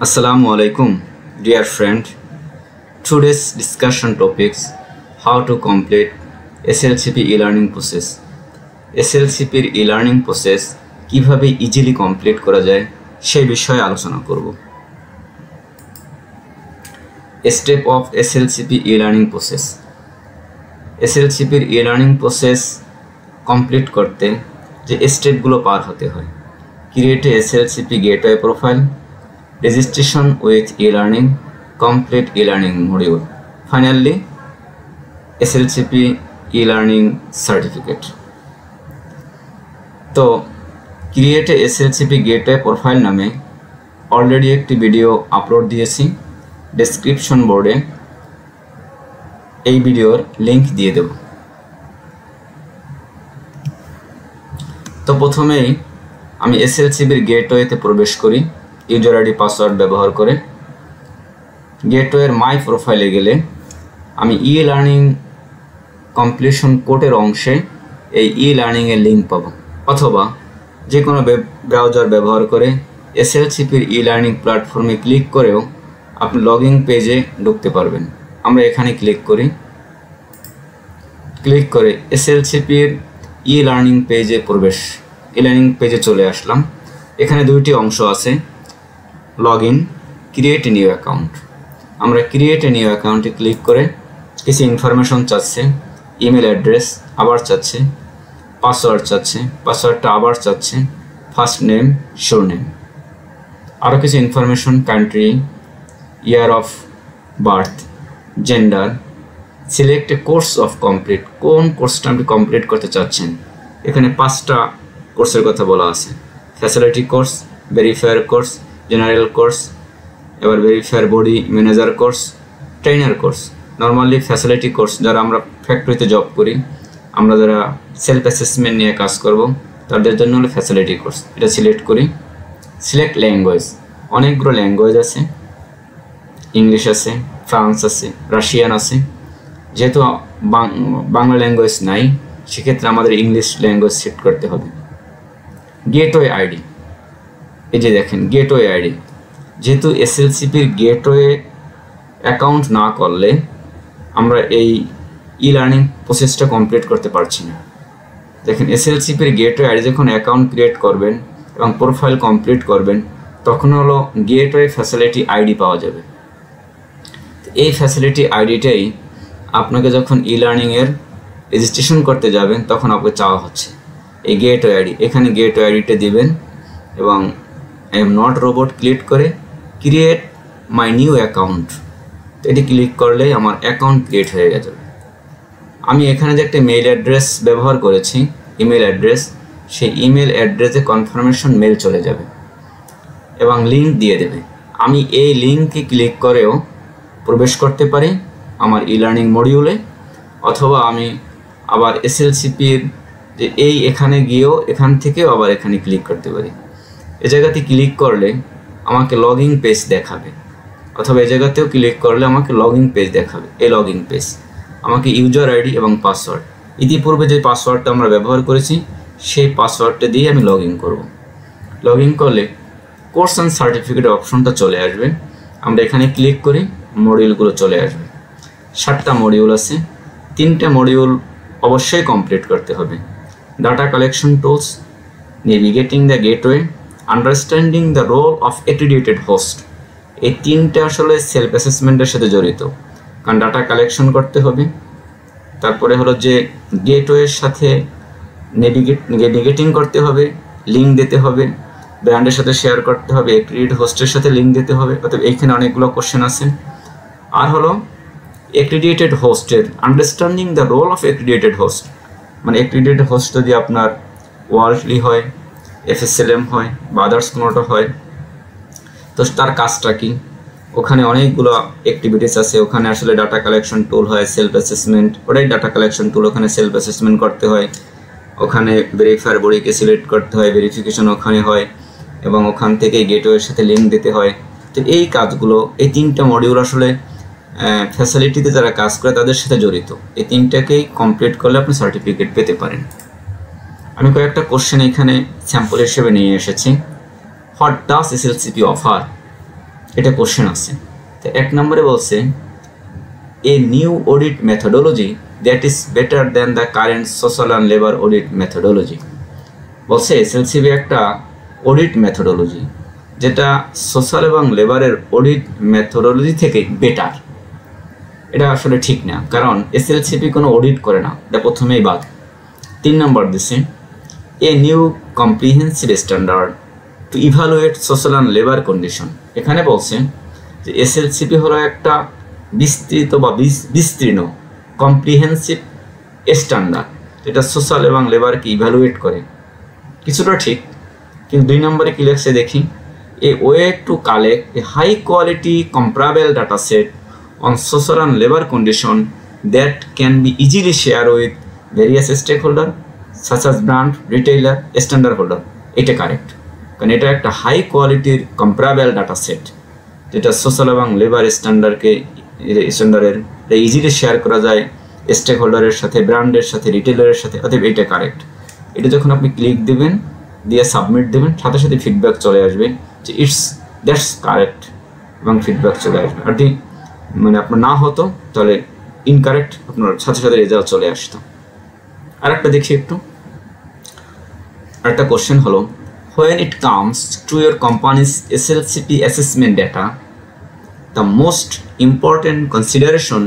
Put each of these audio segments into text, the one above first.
Assalamu alaikum, dear friend. Today's discussion topics: how to complete SLCP e-learning process. SLCP e-learning process কিভাবে easily complete করা যায় সেই বিষয়ে আলোচনা করব। Step of SLCP e-learning process. SLCP e-learning process complete করতে যে স্টেপগুলো পার হতে হয়: create a SLCP gateway profile, registration with e-learning, complete e-learning module, finally SLCP e-learning certificate. তো create a SLCP gateway profile নামে অলরেডি একটি ভিডিও আপলোড দিয়েছি, description বোর্ডে এই ভিডিওর লিংক দিয়ে দেব। তো প্রথমেই আমি SLCP গেটওয়েতে প্রবেশ করি ইউজার আইডি পাসওয়ার্ড ব্যবহার করে। গেটওয়ের মাই প্রোফাইলে গেলে আমি ই-লার্নিং কমপ্লিশন কোডের অংশে এই ই-লার্নিংয়ের লিঙ্ক পাবো, অথবা যে কোনো ব্রাউজার ব্যবহার করে SLCPর ই-লার্নিং প্ল্যাটফর্মে ক্লিক করেও আপনি লগইন পেজে ঢুকতে পারবেন। আমরা এখানে ক্লিক করে SLCPর ই-লার্নিং পেজে ই-লার্নিং পেজে চলে আসলাম। এখানে দুইটি অংশ আছে, login, create a new account. আমরা ক্রিয়েট এ নিউ অ্যাকাউন্টে ক্লিক করে কিছু ইনফরমেশন চাচ্ছে, ইমেল অ্যাড্রেস আবার চাচ্ছে, পাসওয়ার্ড চাচ্ছে, পাসওয়ার্ডটা আবার চাচ্ছে, ফার্স্ট নেম, শিওর নেম, আরও কিছু information, country, year of birth, gender, select A course of complete, কোন কোর্সটা আপনি কমপ্লিট করতে চাচ্ছেন। এখানে 5টা কোর্সের কথা বলা আছে: facility course, verifier course, general course, এবার verifier body manager course, trainer course. Normally facility course যারা আমরা ফ্যাক্টরিতে জব করি, আমরা যারা সেলফ অ্যাসেসমেন্ট নিয়ে কাজ করব, তাদের জন্য হলো ফ্যাসিলিটি কোর্স। এটা সিলেক্ট করি। সিলেক্ট ল্যাঙ্গুয়েজ, অনেকগুলো ল্যাঙ্গুয়েজ আছে, ইংলিশ আছে, ফ্রান্স আছে, রাশিয়ান আছে। যেহেতু বাংলা ল্যাঙ্গুয়েজ নাই, সেক্ষেত্রে আমাদের ইংলিশ ল্যাঙ্গুয়েজ সিলেক্ট করতে হবে। গেটওয়ে আইডি, এই যে দেখেন গেটওয়ে আইডি। যেহেতু SLCPর গেটওয়ে অ্যাকাউন্ট না করলে আমরা এই ই-লার্নিং প্রসেসটা কমপ্লিট করতে পারছি না। দেখেন SLCPর গেটওয়ে আইডি যখন অ্যাকাউন্ট ক্রিয়েট করবেন এবং প্রোফাইল কমপ্লিট করবেন, তখন হলো গেটওয়ে ফ্যাসিলিটি আইডি পাওয়া যাবে। এই ফ্যাসিলিটি আইডিটাই আপনাকে যখন ই-লার্নিংয়ের রেজিস্ট্রেশন করতে যাবেন তখন আপনাকে চাওয়া হচ্ছে এই গেটওয়ে আইডি। এখানে গেটওয়ে আইডিটা দিবেন এবং I am not robot click করে ক্রিয়েট মাই নিউ অ্যাকাউন্ট, এটি ক্লিক করলেই আমার অ্যাকাউন্ট ক্রিয়েট হয়ে গেছে। আমি এখানে যে একটা মেইল অ্যাড্রেস ব্যবহার করেছি, ইমেল অ্যাড্রেস, সেই ইমেল অ্যাড্রেসে কনফার্মেশন মেল চলে যাবে এবং লিঙ্ক দিয়ে দেবে। আমি এই লিঙ্কে ক্লিক করেও প্রবেশ করতে পারি আমার ই-লার্নিং মডিউলে, অথবা আমি আবার SLCPর যে এখানে গিয়েও এখান থেকেও আবার এখানে ক্লিক করতে পারি। এ জায়গাতে ক্লিক করলে আমাকে লগইন পেজ দেখাবে, অথবা এই জায়গাতেও ক্লিক করলে আমাকে লগইন পেজ দেখাবে। এই লগইন পেজ আমাকে ইউজার আইডি এবং পাসওয়ার্ড, ইতিপূর্বে যে পাসওয়ার্ডটা আমরা ব্যবহার করেছি সেই পাসওয়ার্ডটা দিয়ে আমি লগইন করব। লগইন করলে কোর্স অ্যান্ড সার্টিফিকেট অপশনটা চলে আসবে। আমরা এখানে ক্লিক করি, মডিউলগুলো চলে আসবে। 7টা মডিউল আছে, 3টা মডিউল অবশ্যই কমপ্লিট করতে হবে: data collection tools, navigating the gateway, understanding the role of accredited host. এই 3টা আসলে সেলফ অ্যাসেসমেন্টের সাথে জড়িত, কারণ ডাটা কালেকশন করতে হবে, তারপরে হলো যে গেটওয়ের সাথে নেভিগেটিং করতে হবে, লিঙ্ক দিতে হবে, ব্র্যান্ডের সাথে শেয়ার করতে হবে, অ্যাক্রিডিটেড হোস্টের সাথে লিঙ্ক দিতে হবে। অর্থাৎ এইখানে অনেকগুলো কোশ্চেন আছে। আর হলো অ্যাক্রিডিটেড হোস্টের understanding the role of accredited host, মানে অ্যাক্রিডিটেড হোস্ট যদি আপনার ওয়ার্ল্ডলি হয়, FSLM হয় বা আদার্স কোনোটা হয়, তো তার কাজটা কি। ওখানে অনেকগুলো অ্যাক্টিভিটিস আছে। ওখানে আসলে ডাটা কালেকশন টুল হয়, সেলফ অ্যাসেসমেন্ট, ওটাই ডাটা কালেকশন টুল। ওখানে সেলফ অ্যাসেসমেন্ট করতে হয়, ওখানে ভেরিফায়ার বডিকে সিলেক্ট করতে হয়, ভেরিফিকেশন ওখানে হয়, এবং ওখান থেকে গেটওয়ের সাথে লিঙ্ক দিতে হয়। তো এই কাজগুলো, এই 3টা মডিউল আসলে ফ্যাসিলিটিতে যারা কাজ করে তাদের সাথে জড়িত। এই 3টাকেই কমপ্লিট করলে আপনি সার্টিফিকেট পেতে পারেন। আমি কয়েকটা কোশ্চেন এখানে স্যাম্পল হিসেবে নিয়ে এসেছি। What does SLCP offer? এটা কোশ্চেন আছে। তো 1 নম্বরে বলছে a new audit methodology that is better than the current social and labour audit methodology. বলছে এসএলসিবি একটা অডিট মেথোডোলজি যেটা সোশ্যাল এবং লেবারের অডিট মেথোডোলজি থেকে বেটার। এটা আসলে ঠিক না, কারণ এসএলসিবি কোনো অডিট করে না, এটা প্রথমেই বাদ। 3 নম্বর দিছে a new comprehensive standard two evaluate social and labour condition. এখানে বলছে যে এসএলসিবি হলো একটা বিস্তৃত বা বিস্তীর্ণ কম্প্রিহেন্সিভ স্ট্যান্ডার্ড যেটা সোশ্যাল এবং লেবারকে ইভ্যালুয়েট করে। কিছুটা ঠিক, কিন্তু 2 নম্বরে কী লেখছে দেখি a way to collect a high quality comparable data set on social and labour condition that can be easily share with various stakeholder such as brand, retailer, standard holder. এটা correct, কারণ এটা একটা high কোয়ালিটির comparable data set যেটা social এবং labour স্ট্যান্ডার্ডের easily share করা যায় স্টেক হোল্ডারের সাথে, ব্র্যান্ডের সাথে, রিটেলারের সাথে। অতএব এটা কারেক্ট। এটা যখন আপনি ক্লিক দেবেন, দিয়ে সাবমিট দেবেন, সাথে সাথে ফিডব্যাক চলে আসবে যে দ্যাটস কারেক্ট, এবং ফিডব্যাক চলে আসবে। আর যদি মানে আপনার না হতো তাহলে ইনকারেক্ট, আপনার সাথে সাথে রেজাল্ট চলে আসতো। আর একটা দেখি একটু, আরেকটা কোশ্চেন হলো when it comes to your company's SLCP assessment data, the most important consideration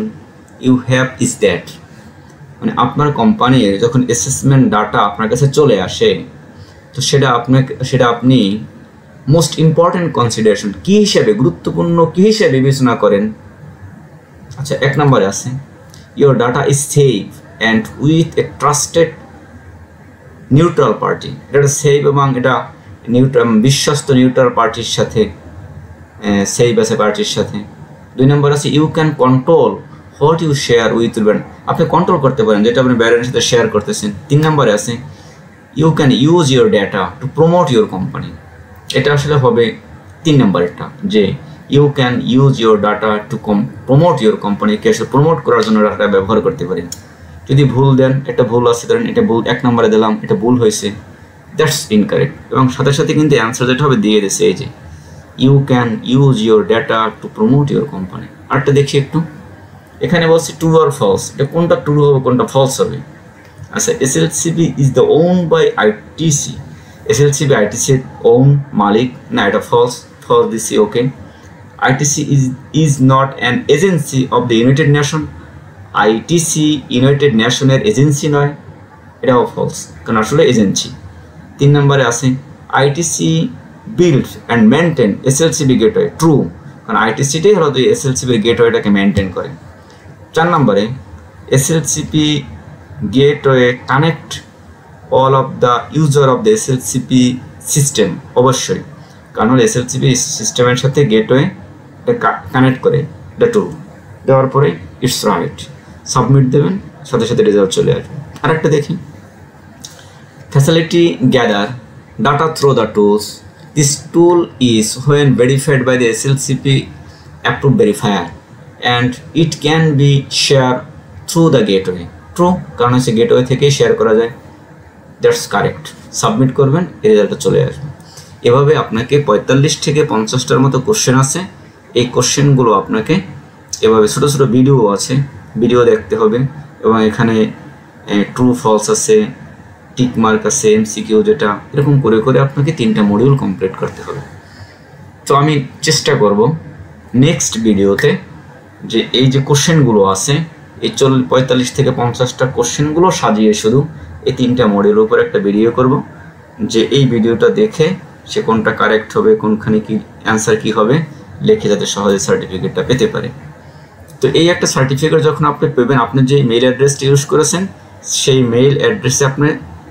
you have is that মানে আপনার কোম্পানির যখন অ্যাসেসমেন্ট ডাটা আপনার কাছে চলে আসে তো সেটা আপনি মোস্ট ইম্পর্টেন্ট কনসিডারেশন কী হিসেবে, গুরুত্বপূর্ণ কী হিসেবে বিবেচনা করেন। আচ্ছা, 1 নম্বরে আছে your data is save and with a trusted neutral party. এটা সেভ এবং এটা বিশ্বস্ত নিউট্রাল পার্টির সাথে, সেভ আছে পার্টির সাথে। 2 নম্বর আছে you can control what you share with brand. আপনি কন্ট্রোল করতে পারেন যেটা আপনি ব্র্যান্ডের সাথে শেয়ার করতেছেন। 3 নম্বরে আছে you can use your data to promote your company. এটা আসলে হবে 3 নম্বরেরটা, যে you can use your data to promote your কোম্পানিকে আসলে প্রমোট করার জন্য ডাটা ব্যবহার করতে পারেন। যদি ভুল দেন, একটা ভুল আছে, ধরেন এটা ভুল 1 নম্বরে দিলাম, এটা ভুল হয়েছে, দ্যাটস ইনকারেক্ট। এবং সাথে সাথে কিন্তু অ্যান্সার যেটা হবে দিয়ে দিয়েছে, এই যে you can use your data to promote your company. আরটা দেখি একটু, এখানে বলছে ট্রু আর ফলস। এটা কোনটা ট্রু হবে, কোনটা ফলস হবে। আচ্ছা, SLCB is the own by ITC. SLCB আইটিসির ওন মালিক না, এটা ফলস। ফলস দিচ্ছি, okay. ITC is not an agency of the United Nation. ITC United নেশনের এজেন্সি নয়, এটাও ফলস, কারণ আসলে এজেন্সি। 3 নম্বরে আছে ITC build and maintain SLCB gateway. True, কারণ আইটিসিটাই হলো এসএলসিবির গেটওয়েটাকে মেনটেন করে। 4 নম্বরে SLCP gateway connect all of the user of the SLCP system. অবশ্যই, কারণ হলো এসএলসিপি সিস্টেমের সাথে গেটওয়ে কানেক্ট করে, এটা ট্রু। দেওয়ার পরে ইটস রাইট, সাবমিট দেবেন, সাথে সাথে রেজাল্ট চলে আসবে। আরেকটা দেখি, facility gather data through the tools. This tool is when verified by the SLCP approved verifier and it can be shared through the gateway. True, কারণ হচ্ছে গেটওয়ে থেকেই শেয়ার করা যায়। That's correct. সাবমিট করবেন, এই রেজাল্টটা চলে আসবে। এভাবে আপনাকে 45 থেকে 50টার মতো কোশ্চেন আছে। এই কোশ্চেনগুলো আপনাকে এভাবে ছোটো ছোটো ভিডিও আছে, ভিডিও দেখতে হবে, এবং এখানে ট্রু ফলস আছে, টিক মার্ক আছে, এমসিকিউ যেটা, এরকম করে করে আপনাকে 3টা মডিউল কমপ্লিট করতে হবে। তো আমি চেষ্টা করব নেক্সট ভিডিওতে যে এই যে কোশ্চেনগুলো আছে, এই 45 থেকে 50টা কোশ্চেনগুলো সাজিয়ে শুধু এই 3টা মডিউলের উপর একটা ভিডিও করব, যে এই ভিডিওটা দেখে সে কোনটা কারেক্ট হবে, কোনখানে কি অ্যান্সার কি হবে লিখে যাতে সহজে সার্টিফিকেটটা পেতে পারে। তো এই একটা সার্টিফিকেট যখন আপনি পাবেন, আপনি যে মেইল অ্যাড্রেসটা ইউজ করেছেন সেই মেইল অ্যাড্রেসে আপনি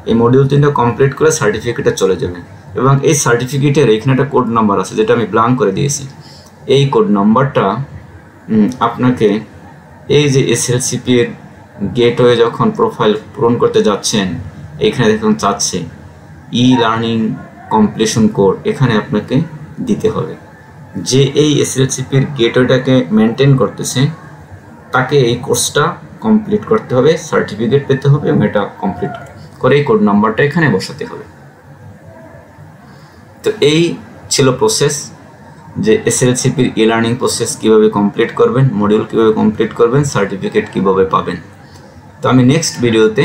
এই মডিউল 3টা কমপ্লিট করে সার্টিফিকেটটা চলে যাবে। এবং এই সার্টিফিকেটের এখানে একটা কোড নাম্বার আছে যেটা আমি ব্ল্যাঙ্ক করে দিয়েছি। এই কোড নাম্বারটা আপনাকে এই যে এসএলসিপির গেটওয়ে যখন প্রোফাইল পূরণ করতে যাচ্ছেন, এখানে দেখুন চাচ্ছে ই লার্নিং কমপ্লিশন কোড, এখানে আপনাকে দিতে হবে। যে এই এসএলসিপির গেটওয়েটাকে মেনটেন করতেছে তাকে এই কোর্সটা কমপ্লিট করতে হবে, সার্টিফিকেট পেতে হবে, এবং এটা কমপ্লিট করে এই কোড নাম্বারটা এখানে বসাতে হবে। তো এই ছিল প্রসেস। যে এসএলসিপির ই লার্নিং প্রসেস কীভাবে কমপ্লিট করবেন, মডিউল কীভাবে কমপ্লিট করবেন, সার্টিফিকেট কীভাবে পাবেন। তো আমি নেক্সট ভিডিওতে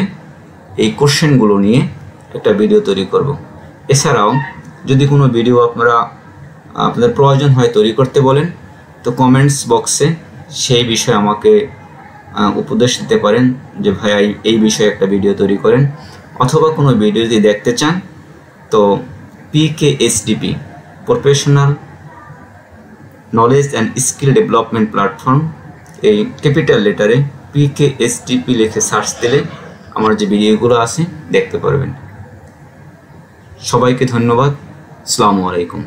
এই কোশ্চেনগুলো নিয়ে একটা ভিডিও তৈরি করব। এছাড়াও যদি কোনো ভিডিও আপনাদের প্রয়োজন হয় তৈরি করতে বলেন, তো কমেন্টস বক্সে সেই বিষয়ে আমাকে উপদেশ দিতে পারেন যে ভাইয়া এই বিষয়ে একটা ভিডিও তৈরি করেন। অথবা কোনো ভিডিও যদি দেখতে চান তো PKSDP professional knowledge and skill development platform, এই ক্যাপিটাল লেটারে PKSDP লিখে সার্চ দিলে আমার যে ভিডিওগুলো আছে দেখতে পারবেন। সবাইকে ধন্যবাদ। আসসালামু আলাইকুম।